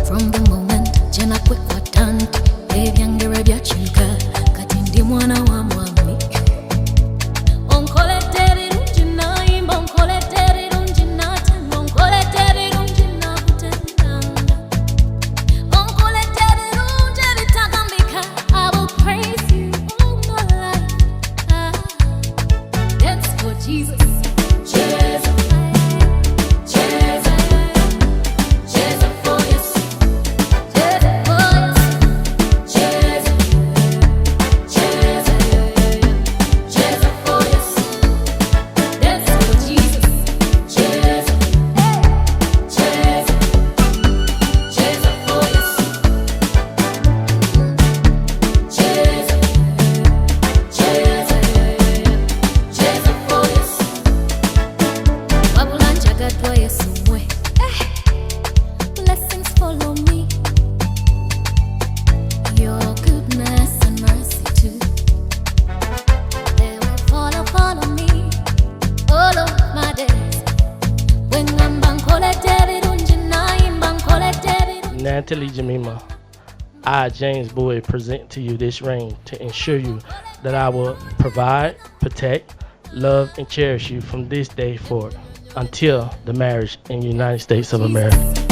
From the moment jena kwekwa tanto ebyange byakyuka kati ndi mwana wa mwami onkoledde birungi nayimba onkoledde birungi natema onkoledde birungi nakutendanga onkoledde birungi ebitagambika I will praise you all my life. Dance for Jesus. Blessings follow me, your goodness and mercy too. They will follow me all of my days. When I'm bankolete birungi nayimba nkolete birungi. Natalie Jemimah, I, James Boyd, present to you this ring to ensure you that I will provide, protect, love, and cherish you from this day forward until the marriage in the United States of America.